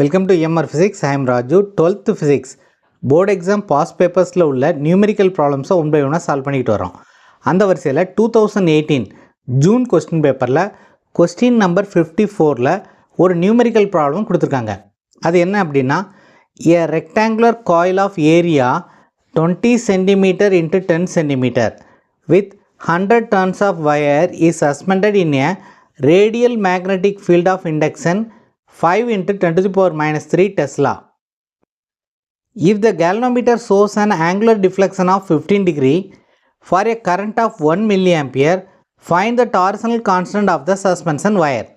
Welcome to MR physics. I am Raju. 12th physics board exam past பேப்பர்ஸில் உள்ள numerical ப்ராப்ளம்ஸை one by ஒன்னாக solve பண்ணிக்கிட்டு வரோம். அந்த வரிசையில் 2018 ஜூன் கொஸ்டின் பேப்பரில் கொஸ்டின் நம்பர் 54ல் ஒரு நியூமெரிக்கல் ப்ராப்ளம் கொடுத்துருக்காங்க. அது என்ன அப்படின்னா, a rectangular coil of area 20 cm into 10 cm with 100 turns of wire is suspended in a radial magnetic field of induction 5 into 10 to the power minus 3 Tesla. If the galvanometer shows an angular deflection of 15 degree for a current of 1 milliampere, find the torsional constant of the suspension wire.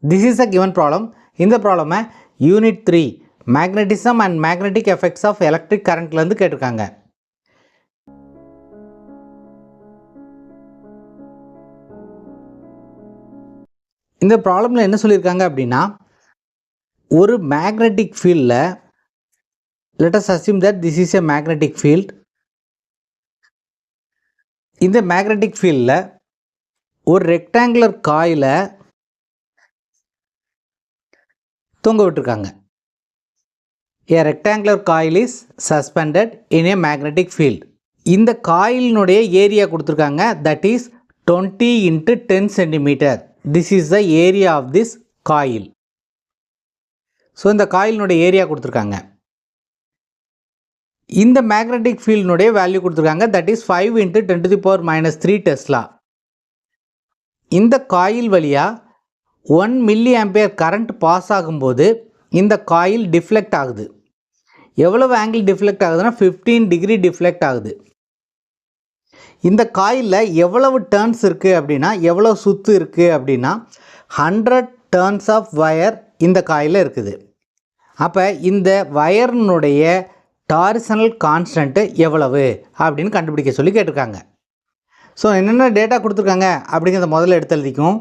This is a given problem. In the problem, Unit 3 magnetism and magnetic effects of electric current லேருந்து கேட்டிருக்காங்க. இந்த ப்ராப்ளமில் என்ன சொல்லியிருக்காங்க அப்படின்னா, ஒரு magnetic ஃபீல்டில், let us assume that this is a magnetic field. இந்த magnetic ஃபீல்டில் ஒரு ரெக்டாங்குலர் காயிலை தொங்க விட்டுருக்காங்க. A rectangular coil is suspended in a magnetic field. இந்த காயிலினுடைய ஏரியா கொடுத்துருக்காங்க, that is 20 into 10 cm. This is the area of this coil. So இந்த காயிலினுடைய area கொடுத்துருக்காங்க. இந்த மேக்னெட்டிக் ஃபீல்டினுடைய வேல்யூ கொடுத்துருக்காங்க, that is 5 into 10 to the power minus 3 Tesla. இந்த coil வழியாக 1 mA current pass ஆகும்போது இந்த காயில் டிஃப்ளெக்ட் ஆகுது. எவ்வளவு ஆங்கிள் டிஃப்ளெக்ட் ஆகுதுன்னா 15 டிகிரி டிஃப்ளெக்ட் ஆகுது. இந்த காயிலில் எவ்வளவு டர்ன்ஸ் இருக்குது அப்படின்னா, எவ்வளவு சுற்று இருக்குது அப்படின்னா 100 டர்ன்ஸ் ஆஃப் வயர் இந்த காயிலில் இருக்குது. அப்போ இந்த வயர்னுடைய டார்சனல் கான்ஸ்டன்ட்டு எவ்வளவு அப்படின்னு கண்டுபிடிக்க சொல்லி கேட்டிருக்காங்க. ஸோ என்னென்ன டேட்டா கொடுத்துருக்காங்க அப்படிங்கிறத முதல்ல எடுத்து எழுதிக்கும்.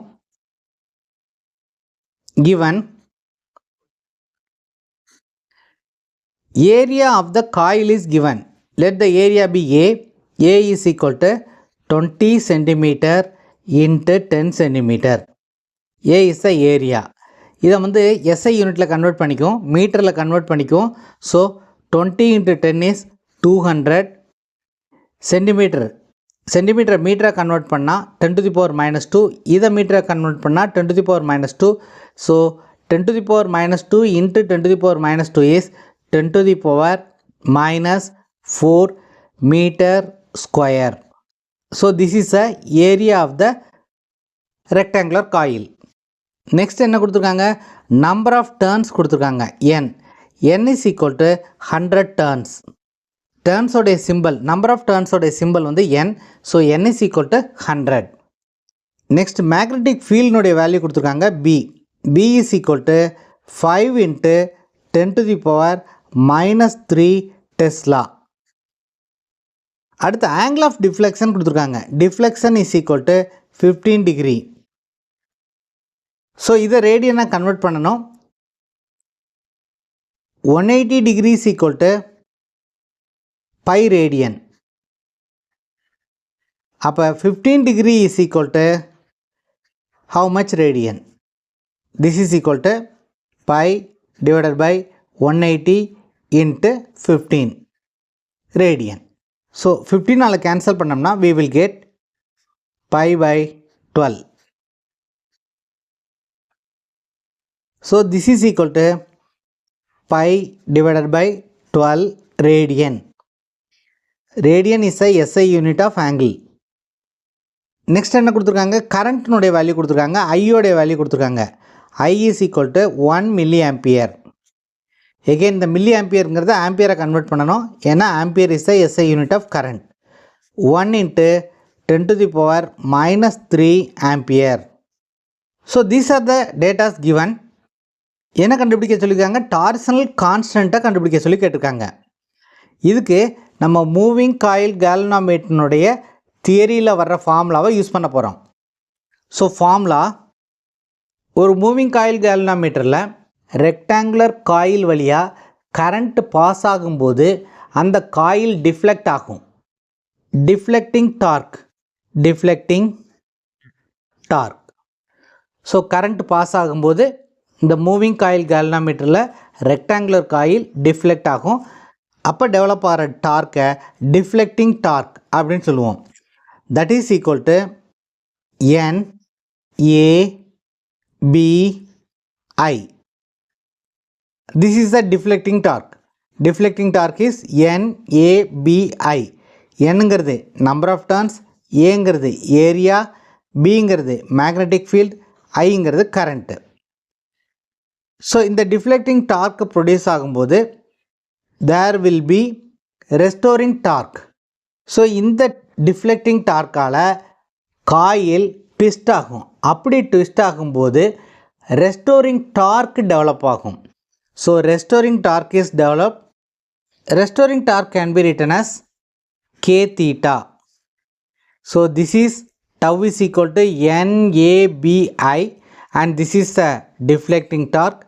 given area of the coil is given. Let the area be A. A is equal to 20 cm into 10 cm. A is the area. இதை வந்து SI யூனிட்டில் கன்வெர்ட் பண்ணிக்கும், மீட்டரில் கன்வெர்ட் பண்ணிக்கும். So 20 into 10 is 200 centimetre. Centimetre மீட்டரை convert பண்ணால் 10 to the power minus 2. இதை மீட்டரை கன்வெர்ட் பண்ணால் 10 to the power minus 2. So 10 to the power minus 2 into 10 to the power minus 2 is 10 to the power minus 4 meter square. So this is the area of the rectangular coil. Next என்ன கொடுத்துருக்காங்க, number of turns கொடுத்துருக்காங்க, n. n is equal to 100 turns. Turns உடைய symbol, number of turns உடைய symbol வந்து n. So n is equal to 100. Next magnetic field உடைய value கொடுத்துருக்காங்க b. b is equal to 5 into 10 to the power minus 3 Tesla. அடுத்து angle of deflection கொடுத்துருக்காங்க, deflection is equal to 15 degree. So இதை ரேடியனாக convert பண்ணணும். 180 degrees equal to pi radian. அப்போ 15 degree is equal to how much radian? This is equal to pi divided by 180 into 15 radian. So 15 cancel பண்ணோம்னா we will get pi by 12. So this is equal to pi divided by 12 radian. Radian is a SI unit of angle. Next என்ன கொடுத்துருக்காங்க, கரண்ட்னுடைய value கொடுத்துருக்காங்க, ஐயோடைய value கொடுத்துருக்காங்க. I is equal to 1 milliampere. Again இந்த milli ஆம்பியருங்கிறத ஆம்பியரை convert பண்ணணும், ஏன்னா ampere is a SI unit of current. 1 into 10 to the power minus 3 ampere. So these are the data given. என்ன கண்டுபிடிக்க சொல்லியிருக்காங்க, டார்சனல் கான்ஸ்டண்ட்டை கண்டுபிடிக்க சொல்லி கேட்டிருக்காங்க. இதுக்கு நம்ம மூவிங் காயில் கேல்வனோமீட்டருடைய தியரியில் வர்ற ஃபார்முலாவை யூஸ் பண்ண போகிறோம். ஸோ ஃபார்முலா, ஒரு மூவிங் காயில் கேல்வனோமீட்டரில் ரெக்டாங்குலர் காயில் வழியாக கரண்ட் பாஸ் ஆகும்போது அந்த காயில் டிஃப்ளெக்ட் ஆகும். Deflecting torque. So current pass ஆகும்போது இந்த மூவிங் காயில் கேல்வனோமீட்டரில் ரெக்டாங்குலர் காயில் டிஃப்ளெக்ட் ஆகும். அப்போ டெவலப் ஆகிற டார்க்கை டிஃப்ளெக்டிங் டார்க் அப்படின்னு சொல்லுவோம். That is equal to NABI. This is the deflecting torque. Deflecting torque is NABI. Nங்கிறது number of turns, Aங்கிறது area, Bங்கிறது magnetic field, Iங்கிறது current. ஸோ இந்த டிஃப்ளெக்டிங் டார்க் ப்ரொடியூஸ் ஆகும்போது there will be restoring torque. So இந்த deflecting டார்க்கால் coil twist ஆகும். அப்படி ட்விஸ்ட் ஆகும்போது ரெஸ்டோரிங் டார்க் டெவலப் ஆகும். So restoring torque is develop. Restoring torque can be written as K theta. So this is tau is equal to NABI and this is the deflecting torque.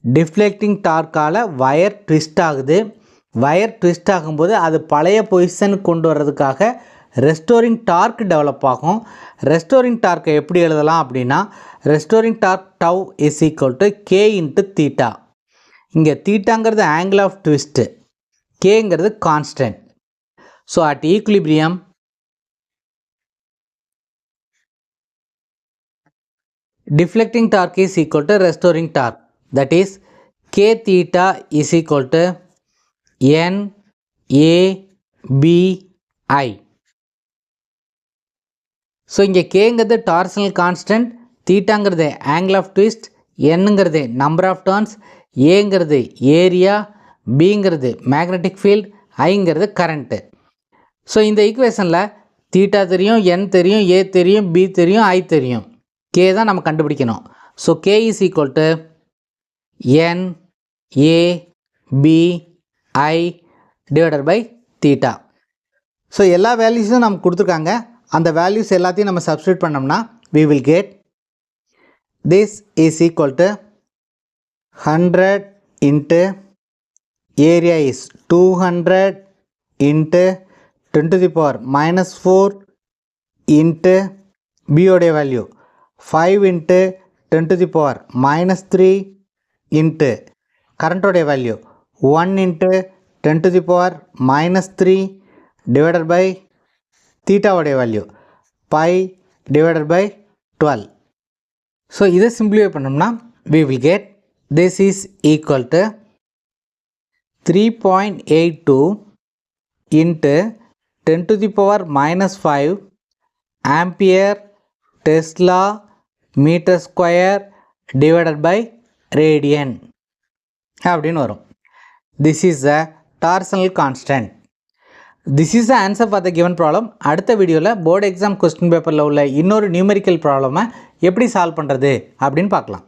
Deflecting டார்க்கால் wire twist ஆகுது. Wire twist ஆகும்போது அது பழைய பொசிஷனுக்கு கொண்டு வர்றதுக்காக restoring torque develop ஆகும். Restoring டார்க்கை எப்படி எழுதலாம் அப்படின்னா restoring torque tau is equal to K into theta. இங்கே தீட்டாங்கிறது ஆங்கிள் ஆஃப் ட்விஸ்ட்டு, கேங்கிறது constant. So at equilibrium deflecting torque is equal to restoring torque, that is K theta is equal to NABI. So இங்கே கேங்கிறது torsional constant, தீட்டாங்கிறது angle of twist, என்னங்கிறது number of turns, ஏங்கிறது area, பிங்கிறது magnetic field, ஐங்கிறது current. So இந்த ஈக்குவேஷனில் theta தெரியும், என் தெரியும், ஏ தெரியும், பி தெரியும், ஐ தெரியும். K தான் நம்ம கண்டுபிடிக்கணும். So K is equal to NABI divided by theta. So எல்லா வேல்யூஸும் நமக்கு கொடுத்துருக்காங்க. அந்த வேல்யூஸ் எல்லாத்தையும் நம்ம சப்ஸ்டியூட் பண்ணோம்னா we will get this is equal to 100 into area is 200 into 10 to the power minus 4 into B உடைய value 5 into 10 to the power minus 3 into current உடைய value 1 into 10 to the power minus 3 divided by theta உடைய value pi divided by 12. So இதை simplify பண்ணோம்னா we will get this is equal to 3.82 into 10 to the power minus 5 ampere Tesla meter square divided by radian அப்படின்னு வரும். This is the torsional constant. This is the answer for the given problem. அடுத்த வீடியோவில் board exam question பேப்பரில் உள்ள இன்னொரு numerical ப்ராப்ளமை எப்படி solve பண்ணுறது அப்படின்னு பார்க்கலாம்.